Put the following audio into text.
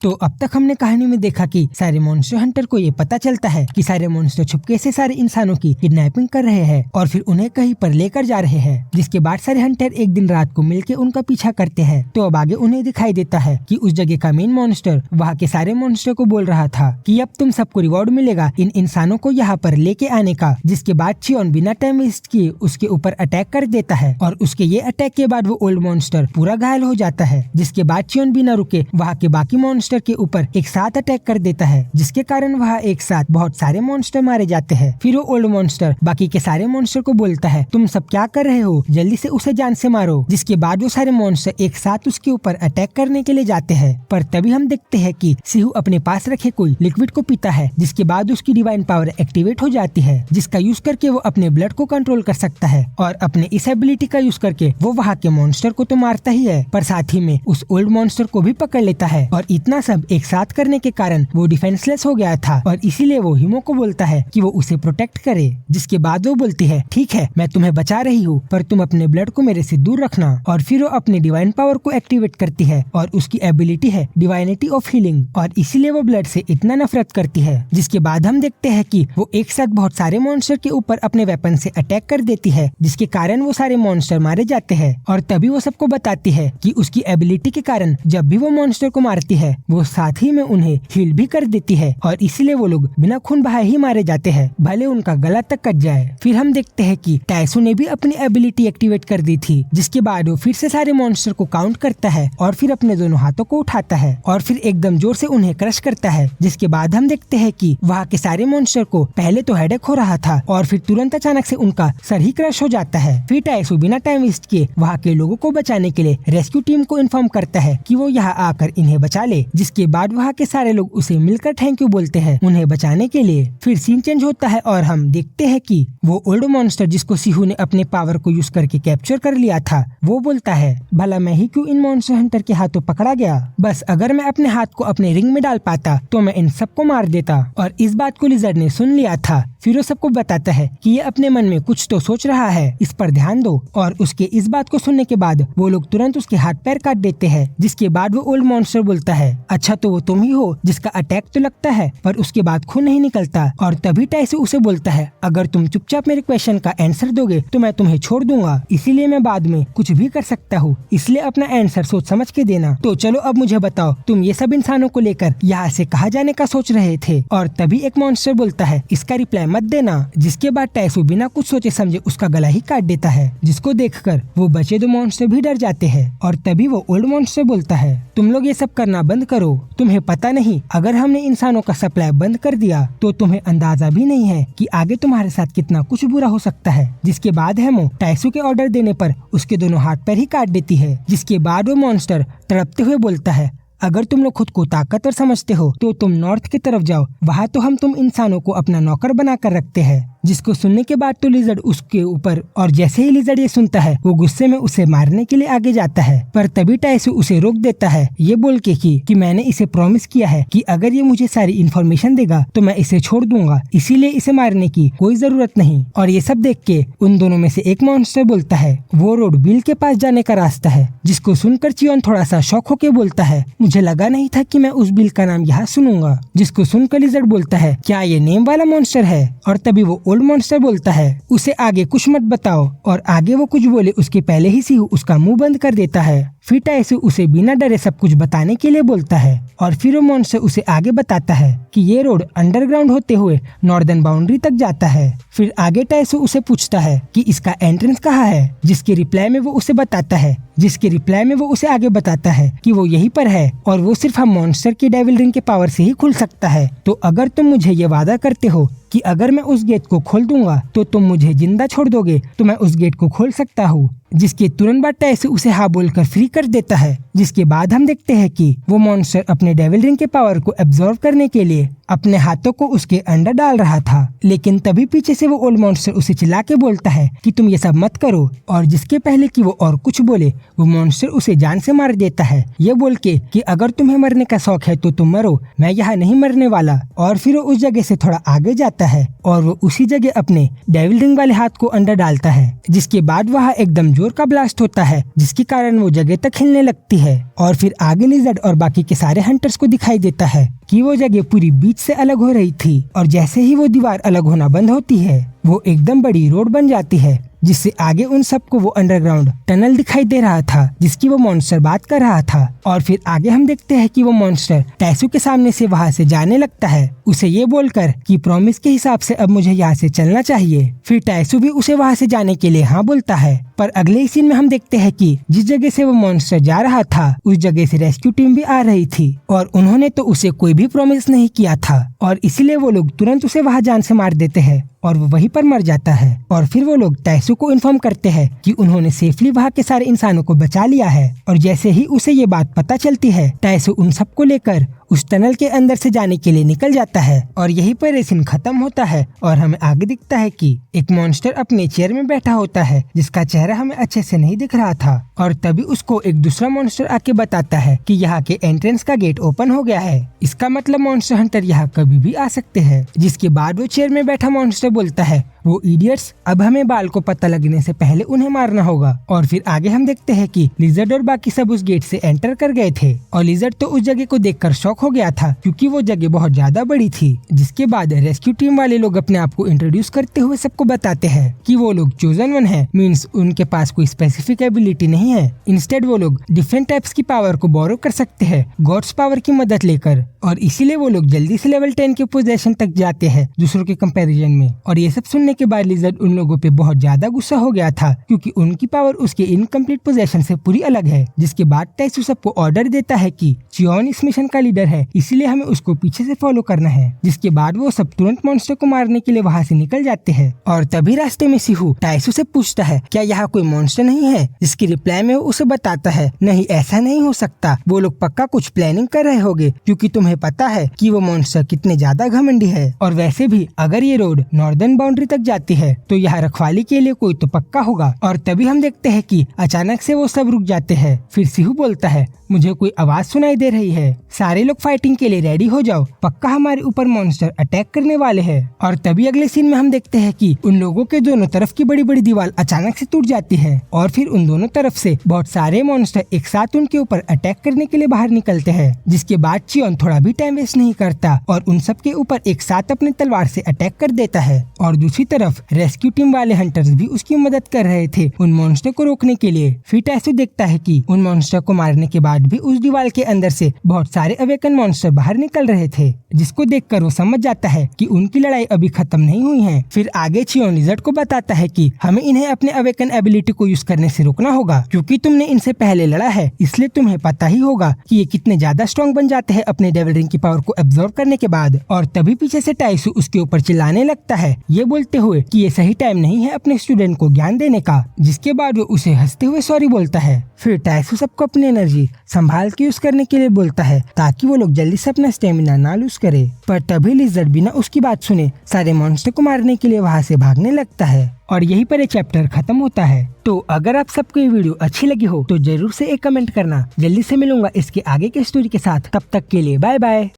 तो अब तक हमने कहानी में देखा कि सारे मॉन्स्टर हंटर को ये पता चलता है कि सारे मॉन्स्टर छुपके से सारे इंसानों की किडनैपिंग कर रहे हैं और फिर उन्हें कहीं पर लेकर जा रहे हैं। जिसके बाद सारे हंटर एक दिन रात को मिलकर उनका पीछा करते हैं। तो अब आगे उन्हें दिखाई देता है कि उस जगह का मेन मॉन्स्टर वहाँ के सारे मॉन्स्टर को बोल रहा था कि अब तुम सबको रिवॉर्ड मिलेगा इन इंसानों को यहाँ पर लेके आने का। जिसके बाद चियोन बिना टाइम वेस्ट किए उसके ऊपर अटैक कर देता है और उसके ये अटैक के बाद वो ओल्ड मॉन्स्टर पूरा घायल हो जाता है। जिसके बाद चियोन बिना रुके वहाँ के बाकी मॉन्स्टर के ऊपर एक साथ अटैक कर देता है, जिसके कारण वहाँ एक साथ बहुत सारे मॉन्स्टर मारे जाते हैं। फिर वो ओल्ड मॉन्स्टर बाकी के सारे मॉन्स्टर को बोलता है तुम सब क्या कर रहे हो, जल्दी से उसे जान से मारो। जिसके बाद वो सारे मॉन्स्टर एक साथ उसके ऊपर अटैक करने के लिए जाते हैं। पर तभी हम देखते हैं कि सिहू अपने पास रखे कोई लिक्विड को पीता है, जिसके बाद उसकी डिवाइन पावर एक्टिवेट हो जाती है, जिसका यूज करके वो अपने ब्लड को कंट्रोल कर सकता है और अपने इस एबिलिटी का यूज करके वो वहाँ के मॉन्स्टर को तो मारता ही है पर साथ ही में उस ओल्ड मॉन्स्टर को भी पकड़ लेता है। और इतना सब एक साथ करने के कारण वो डिफेंसलेस हो गया था और इसीलिए वो हिमो को बोलता है कि वो उसे प्रोटेक्ट करे। जिसके बाद वो बोलती है ठीक है मैं तुम्हें बचा रही हूँ पर तुम अपने ब्लड को मेरे से दूर रखना। और फिर वो अपने डिवाइन पावर को एक्टिवेट करती है और उसकी एबिलिटी है डिवाइनिटी ऑफ हीलिंग और इसीलिए वो ब्लड से इतना नफरत करती है। जिसके बाद हम देखते हैं कि वो एक साथ बहुत सारे मॉन्स्टर के ऊपर अपने वेपन से अटैक कर देती है, जिसके कारण वो सारे मॉन्स्टर मारे जाते हैं। और तभी वो सबको बताती है कि उसकी एबिलिटी के कारण जब भी वो मॉन्स्टर को मारती है वो साथ ही में उन्हें हील भी कर देती है और इसीलिए वो लोग बिना खून बहाए ही मारे जाते हैं, भले उनका गला तक कट जाए। फिर हम देखते हैं कि टाइसू ने भी अपनी एबिलिटी एक्टिवेट कर दी थी, जिसके बाद वो फिर से सारे मॉन्स्टर को काउंट करता है और फिर अपने दोनों हाथों को उठाता है और फिर एकदम जोर से उन्हें क्रश करता है। जिसके बाद हम देखते हैं कि वहाँ के सारे मॉन्स्टर को पहले तो हेडेक हो रहा था और फिर तुरंत अचानक से उनका सर ही क्रश हो जाता है। फिर टाइसू बिना टाइम वेस्ट किए वहाँ के लोगों को बचाने के लिए रेस्क्यू टीम को इन्फॉर्म करता है कि वो यहाँ आकर इन्हें बचा ले। जिसके बाद वहाँ के सारे लोग उसे मिलकर थैंक यू बोलते हैं उन्हें बचाने के लिए। फिर सीन चेंज होता है और हम देखते हैं कि वो ओल्ड मॉन्स्टर जिसको सिहू ने अपने पावर को यूज करके कैप्चर कर लिया था वो बोलता है भला मैं ही क्यों इन मॉन्स्टर हंटर के हाथों पकड़ा गया, बस अगर मैं अपने हाथ को अपने रिंग में डाल पाता तो मैं इन सबको मार देता। और इस बात को लिजर्ड ने सुन लिया था। फिर वो सबको बताता है कि ये अपने मन में कुछ तो सोच रहा है, इस पर ध्यान दो। और उसके इस बात को सुनने के बाद वो लोग तुरंत उसके हाथ पैर काट देते हैं। जिसके बाद वो ओल्ड मॉन्स्टर बोलता है अच्छा तो वो तुम ही हो जिसका अटैक तो लगता है पर उसके बाद खून नहीं निकलता। और तभी टाइसू उसे बोलता है अगर तुम चुपचाप मेरे क्वेश्चन का आंसर दोगे तो मैं तुम्हें छोड़ दूंगा, इसीलिए मैं बाद में कुछ भी कर सकता हूँ, इसलिए अपना आंसर सोच समझ के देना। तो चलो अब मुझे बताओ तुम ये सब इंसानों को लेकर यहाँ से कहाँ जाने का सोच रहे थे। और तभी एक मॉन्स्टर बोलता है इसका रिप्लाई मत देना। जिसके बाद टाइसू बिना कुछ सोचे समझे उसका गला ही काट देता है, जिसको देखकर वो बचे दो मॉन्स्टर भी डर जाते हैं। और तभी वो ओल्ड मॉन्स्टर बोलता है तुम लोग ये सब करना बंद करो, तुम्हें पता नहीं अगर हमने इंसानों का सप्लाई बंद कर दिया तो तुम्हें अंदाजा भी नहीं है कि आगे तुम्हारे साथ कितना कुछ बुरा हो सकता है। जिसके बाद हेमो टाइसू के ऑर्डर देने पर उसके दोनों हाथ पैर ही काट देती है। जिसके बाद वो मॉन्स्टर तड़पते हुए बोलता है अगर तुम लोग खुद को ताकतवर समझते हो तो तुम नॉर्थ की तरफ जाओ, वहाँ तो हम तुम इंसानों को अपना नौकर बना कर रखते हैं। जिसको सुनने के बाद तो लिजर्ड उसके ऊपर और जैसे ही लिजर्ड ये सुनता है वो गुस्से में उसे मारने के लिए आगे जाता है। पर तभी टाइसू उसे रोक देता है ये बोल के कि मैंने इसे प्रॉमिस किया है कि अगर ये मुझे सारी इन्फॉर्मेशन देगा तो मैं इसे छोड़ दूंगा, इसीलिए इसे मारने की कोई जरूरत नहीं। और ये सब देख के उन दोनों में से एक मॉन्स्टर बोलता है वो रोड बिल के पास जाने का रास्ता है। जिसको सुनकर चियोन थोड़ा सा शॉक होके बोलता है मुझे लगा नहीं था कि मैं उस बिल का नाम यहाँ सुनूंगा। जिसको सुनकर लिजर्ड बोलता है क्या ये नेम वाला मॉन्स्टर है। और तभी वो ओल्ड मॉन्स्टर बोलता है उसे आगे कुछ मत बताओ। और आगे वो कुछ बोले उसके पहले ही सिहू उसका मुंह बंद कर देता है। फिर टाइसू उसे बिना डरे सब कुछ बताने के लिए बोलता है और फिर वो मॉन्स्टर उसे आगे बताता है कि ये रोड अंडरग्राउंड होते हुए नॉर्दर्न बाउंड्री तक जाता है। फिर आगे टाइसू उसे पूछता है कि इसका एंट्रेंस कहाँ है, जिसके रिप्लाई में वो उसे बताता है कि वो यहीं पर है और वो सिर्फ हम मॉन्स्टर की डेविल रिंग के पावर से ही खुल सकता है। तो अगर तुम मुझे ये वादा करते हो कि अगर मैं उस गेट को खोल दूंगा तो तुम मुझे जिंदा छोड़ दोगे तो मैं उस गेट को खोल सकता हूँ। जिसके तुरंत बाद टाइसू उसे हाँ बोलकर फ्री कर देता है। जिसके बाद हम देखते हैं कि वो मॉन्स्टर अपने डेविल रिंग के पावर को एब्जॉर्ब करने के लिए अपने हाथों को उसके अंदर डाल रहा था। लेकिन तभी पीछे से वो ओल्ड मॉन्स्टर उसे चिल्ला के बोलता है कि तुम ये सब मत करो। और जिसके पहले कि वो और कुछ बोले वो मॉन्स्टर उसे जान से मार देता है ये बोल के कि अगर तुम्हें मरने का शौक है तो तुम मरो, मैं यहाँ नहीं मरने वाला। और फिर वो उस जगह से थोड़ा आगे जाता है और वो उसी जगह अपने डेविल रिंग वाले हाथ को अंदर डालता है। जिसके बाद वहाँ एकदम जोर का ब्लास्ट होता है जिसके कारण वो जगह तक हिलने लगती है और फिर आगे लिजर्ड और बाकी के सारे हंटर्स को दिखाई देता है कि वो जगह पूरी बीच से अलग हो रही थी और जैसे ही वो दीवार अलग होना बंद होती है वो एकदम बड़ी रोड बन जाती है, जिससे आगे उन सबको वो अंडरग्राउंड टनल दिखाई दे रहा था जिसकी वो मॉन्स्टर बात कर रहा था। और फिर आगे हम देखते हैं कि वो मॉन्स्टर टैसू के सामने से वहाँ से जाने लगता है, उसे ये बोलकर कि प्रॉमिस के हिसाब से अब मुझे यहाँ से चलना चाहिए। फिर टैसू भी उसे वहाँ से जाने के लिए हाँ बोलता है। पर अगले ही सीन में हम देखते हैं कि जिस जगह से वो मॉन्स्टर जा रहा था उस जगह से रेस्क्यू टीम भी आ रही थी और उन्होंने तो उसे कोई भी प्रॉमिस नहीं किया था और इसीलिए वो लोग तुरंत उसे वहाँ जान से मार देते हैं और वो वहीं पर मर जाता है। और फिर वो लोग टैसू को इन्फॉर्म करते हैं कि उन्होंने सेफली वहाँ के सारे इंसानों को बचा लिया है और जैसे ही उसे ये बात पता चलती है टैसू उन सबको लेकर उस टनल के अंदर से जाने के लिए निकल जाता है और यहीं पर ये सीन खत्म होता है और हमें आगे दिखता है कि एक मॉन्स्टर अपने चेयर में बैठा होता है जिसका चेहरा हमें अच्छे से नहीं दिख रहा था और तभी उसको एक दूसरा मॉन्स्टर आके बताता है कि यहाँ के एंट्रेंस का गेट ओपन हो गया है, इसका मतलब मॉन्स्टर हंटर यहाँ कभी भी आ सकते हैं। जिसके बाद वो चेयर में बैठा मॉन्स्टर बोलता है, वो इडियट्स, अब हमें बाल को पता लगने से पहले उन्हें मारना होगा। और फिर आगे हम देखते हैं कि लिजर्ड और बाकी सब उस गेट से एंटर कर गए थे और लिजर्ड तो उस जगह को देखकर शॉक हो गया था क्योंकि वो जगह बहुत ज्यादा बड़ी थी। जिसके बाद रेस्क्यू टीम वाले लोग अपने आप को इंट्रोड्यूस करते हुए सबको बताते हैं कि वो लोग चोजन वन है, मीन्स उनके पास कोई स्पेसिफिक एबिलिटी नहीं है, इंस्टेड वो लोग डिफरेंट टाइप्स की पावर को बोरो कर सकते हैं गॉड्स पावर की मदद लेकर और इसीलिए वो लोग जल्दी से लेवल 10 के पोजीशन तक जाते हैं दूसरों के कंपैरिजन में। और ये सब सुनने के बाद लिजर्ड उन लोगों पे बहुत ज्यादा गुस्सा हो गया था क्योंकि उनकी पावर उसके इनकम्प्लीट पोजीशन से पूरी अलग है। जिसके बाद टैसू सबको ऑर्डर देता है कि चियोन इस मिशन का लीडर है, इसीलिए हमें उसको पीछे से फॉलो करना है। जिसके बाद वो सब तुरंत मॉन्स्टर को मारने के लिए वहाँ से निकल जाते हैं और तभी रास्ते में सिहू टैसू से पूछता है क्या यहाँ कोई मॉन्स्टर नहीं है, जिसकी रिप्लाई में वो उसे बताता है नहीं, ऐसा नहीं हो सकता, वो लोग पक्का कुछ प्लानिंग कर रहे होंगे क्योंकि तुम्हें पता है कि वो मॉन्स्टर कितने ज्यादा घमंडी है और वैसे भी अगर ये रोड नॉर्दर्न बाउंड्री तक जाती है तो यहाँ रखवाली के लिए कोई तो पक्का होगा। और तभी हम देखते हैं कि अचानक से वो सब रुक जाते हैं। फिर सिहू बोलता है मुझे कोई आवाज सुनाई दे रही है, सारे लोग फाइटिंग के लिए रेडी हो जाओ, पक्का हमारे ऊपर मॉन्स्टर अटैक करने वाले हैं। और तभी अगले सीन में हम देखते हैं कि उन लोगों के दोनों तरफ की बड़ी बड़ी दीवार अचानक से टूट जाती है और फिर उन दोनों तरफ से बहुत सारे मॉन्स्टर एक साथ उनके ऊपर अटैक करने के लिए बाहर निकलते हैं। जिसके बाद चियोन थोड़ा भी टाइम वेस्ट नहीं करता और उन सब के ऊपर एक साथ अपने तलवार से अटैक कर देता है। और दूसरी तरफ रेस्क्यू टीम वाले हंटर्स भी उसकी मदद कर रहे थे उन मॉन्स्टर को रोकने के लिए। फिर टैसू देखता है कि उन मॉन्स्टर को मारने के बाद भी उस दीवार के अंदर से बहुत सारे अवेकन मॉन्स्टर बाहर निकल रहे थे, जिसको देखकर वो समझ जाता है कि उनकी लड़ाई अभी खत्म नहीं हुई है। फिर आगे चियोन लिजर्ड को बताता है कि हमें इन्हें अपने अवेकन एबिलिटी को यूज करने से रोकना होगा क्योंकि तुमने इनसे पहले लड़ा है, इसलिए तुम्हें पता ही होगा कि ये कितने ज्यादा स्ट्रॉन्ग बन जाते हैं अपने डेविल रिंग की पावर को एब्जॉर्ब करने के बाद। और तभी पीछे से टैसू उसके ऊपर चिल्लाने लगता है ये बोलते हुए कि ये सही टाइम नहीं है अपने स्टूडेंट को ज्ञान देने का। जिसके बाद वो उसे हंसते हुए सॉरी बोलता है। फिर टैसू सबको अपनी एनर्जी संभाल के यूज करने के लिए बोलता है ताकि वो लोग जल्दी से अपना स्टेमिना ना लूज करे। पर तभी लिजर्ड बिना उसकी बात सुने सारे मॉन्स्टर को मारने के लिए वहाँ से भागने लगता है और यहीं पर ये चैप्टर खत्म होता है। तो अगर आप सबको ये वीडियो अच्छी लगी हो तो जरूर से एक कमेंट करना। जल्दी से मिलूंगा इसके आगे के स्टोरी के साथ, तब तक के लिए बाय बाय।